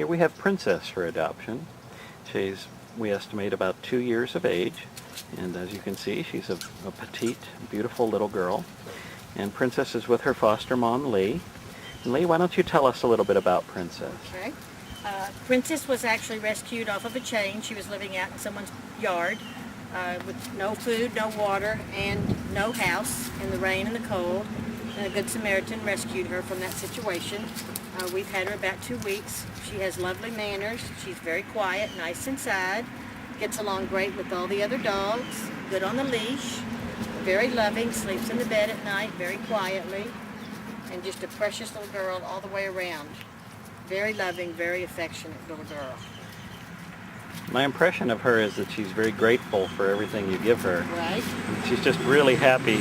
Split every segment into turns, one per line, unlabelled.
Here we have Princess for adoption. She's, we estimate, about 2 years of age. And as you can see, she's a petite, beautiful little girl. And Princess is with her foster mom, Lee. And Lee, why don't you tell us a little bit about Princess?
Okay. Princess was actually rescued off of a chain. She was living out in someone's yard with no food, no water, and no house in the rain and the cold. And a Good Samaritan rescued her from that situation. We've had her about 2 weeks. She has lovely manners. She's very quiet, nice inside, gets along great with all the other dogs, good on the leash, very loving, sleeps in the bed at night very quietly, and just a precious little girl all the way around. Very loving, very affectionate little girl.
My impression of her is that she's very grateful for everything you give her.
Right.
She's just really happy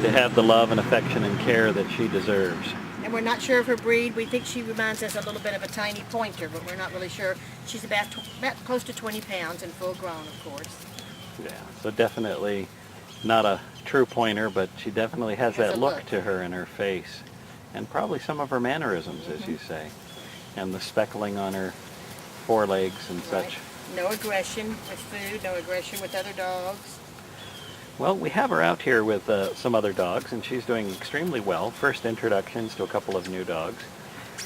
to have the love and affection and care that she deserves.
And we're not sure of her breed. We think she reminds us a little bit of a tiny pointer, but we're not really sure. She's about close to 20 pounds and full grown, of course.
Yeah, so definitely not a true pointer, but she definitely has that look to her in her face. And probably some of her mannerisms, as you say. And the speckling on her forelegs and such.
No aggression with food, no aggression with other dogs.
Well, we have her out here with some other dogs, and she's doing extremely well. First introductions to a couple of new dogs.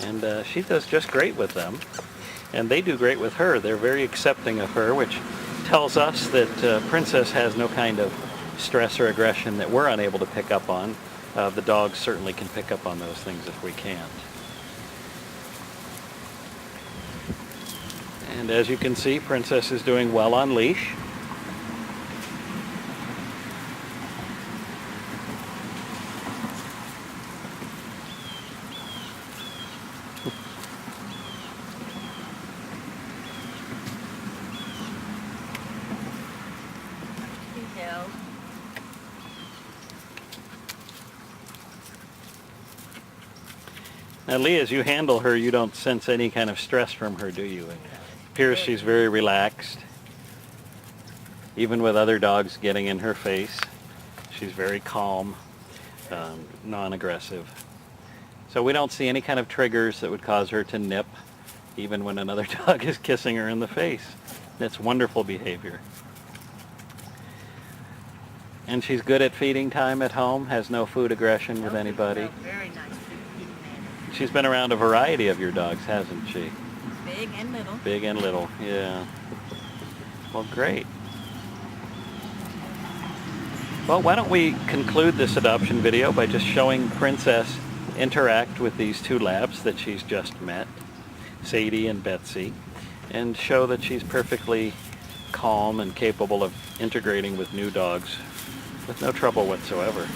And she does just great with them. And they do great with her. They're very accepting of her, which tells us that Princess has no kind of stress or aggression that we're unable to pick up on. The dogs certainly can pick up on those things if we can't. And as you can see, Princess is doing well on leash. Now, Lee, as you handle her, you don't sense any kind of stress from her, do you? It appears she's very relaxed. Even with other dogs getting in her face, she's very calm, non-aggressive. So we don't see any kind of triggers that would cause her to nip, even when another dog is kissing her in the face. That's wonderful behavior. And she's good at feeding time at home, has no food aggression with anybody.
Very nice food eating manner.
She's been around a variety of your dogs, hasn't she?
Big and little.
Big and little, yeah. Well, great. Well, why don't we conclude this adoption video by just showing Princess interact with these two labs that she's just met, Sadie and Betsy, and show that she's perfectly calm and capable of integrating with new dogs with no trouble whatsoever.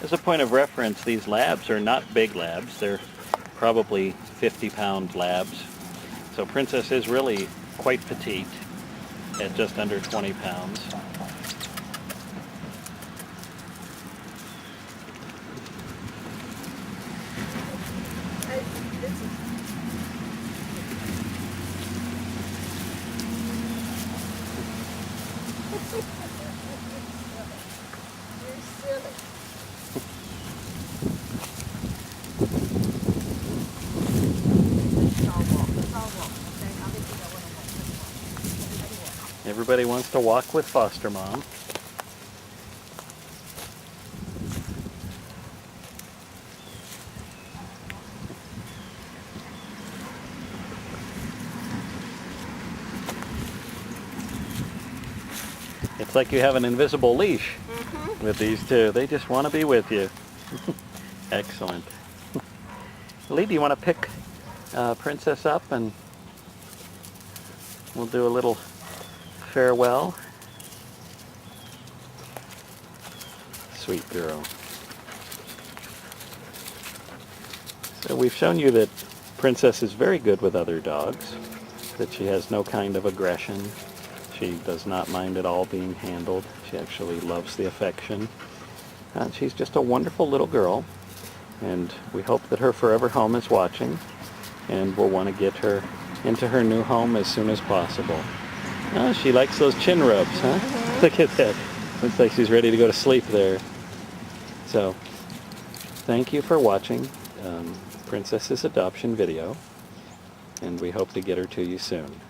As a point of reference, these labs are not big labs. They're probably 50-pound labs. So Princess is really quite petite at just under 20 pounds. Everybody wants to walk with foster mom. It's like you have an invisible leash with these two. They just want to be with you. Excellent. Lee, do you want to pick Princess up and we'll do a little farewell? Sweet girl. So we've shown you that Princess is very good with other dogs, that she has no kind of aggression. She does not mind at all being handled. She actually loves the affection. She's just a wonderful little girl, and we hope that her forever home is watching, and we'll want to get her into her new home as soon as possible. She likes those chin rubs, huh? Look at that. Looks like she's ready to go to sleep there. So, thank you for watching Princess's adoption video, and we hope to get her to you soon.